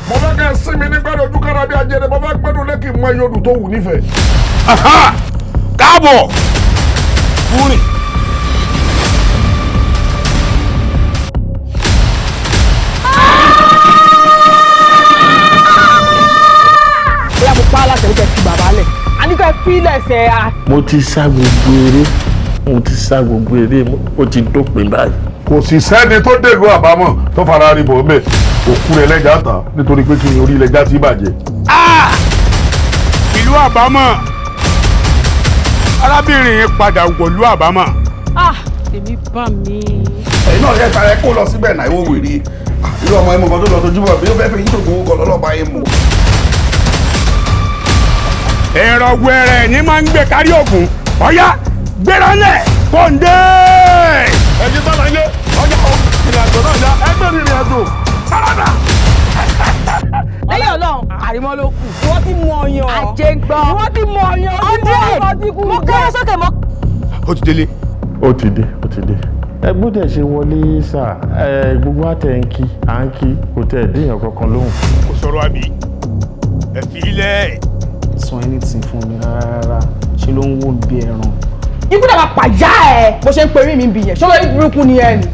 mo fẹ́ kẹ́ ẹ sinmi nígbàdàn ojú kára bí ajẹ́rẹ́ mo fẹ́ gbẹ́dùn lẹ́kì mọ iye odù tó wù nífẹ̀ẹ́. káàbọ̀ fúnrin. bóyá mo pa á láṣẹ nípa ti bàbá lẹ̀ a ní ká fi lẹ́sẹ̀ a. mo ti sá gbogbo eré ó ti dópin báyìí. kò sì sẹ́ni tó dègò àbámọ̀ tó fara rí bọ̀ mẹ́ òkú rẹ̀ lẹ́jà tán nítorí pé kí n orí lẹ́jà ti bàjẹ́. ìlú àbámọ̀ arábìnrin yẹn padà wọ̀lú àbámọ̀. èmi bá mi. ẹ̀yin náà yẹ ká ẹ kó lọ síbẹ̀ náà ìwọ wèrè irú ọmọ ẹ̀mọ kan tó lọ tójú bọ̀ bí ó fẹ́ fi yín tó gbowó kan lọ́lọ́pàá yẹn mú. ẹ̀rọ wẹ̀rẹ̀ ní máa ń gbé kárí ògùn ọ̀yá gbéra lẹ̀ kọ́ńdé. ẹ̀yin tó láyé ọjà ìrìnàjò náà ya ẹgbẹ́ mi ìrìnàjò sáradà. lẹ́yìn ọlọ́run àrímọ́ ló kù. wọ́n ti mọ ọyàn. àjẹgbọ́. wọ́n ti mọ ọyàn. ọdún mo kẹ́rọ sókè mọ́. ó ti délé. ó ti dé ẹ gbọ́dọ̀ ṣe wọlé sà gbogbo àtẹ̀ǹkì à ń kí kò tẹ̀ déèyàn kankan lóhùn. kò sọ̀rọ̀ àbí ẹ fi ilẹ̀. sọ anything fún mi rárá ṣe ló ń wò bí ẹran. ikú dàgbà pàjá ẹ bó ṣe ń perí mi bì yẹn ṣọlá ní burúkú ni ẹ ni.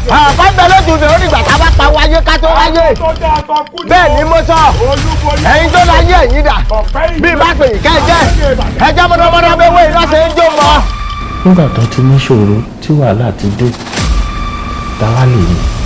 àbájá lójú mi ò ní ìgbà tá a bá pa wáyé ká tó wáyé bẹ́ẹ̀ ni mo sọ ẹ̀yin tó láyé ẹ̀yin dà bí bá pè é kẹ́jẹ́ ẹjẹ́ mọ́tọ́mọ́tọ́ bẹ́ẹ̀ wé iná ṣe ń jó mọ́. nígbà tó ti ní ṣòro tí wàhálà ti dé táwa lè ní.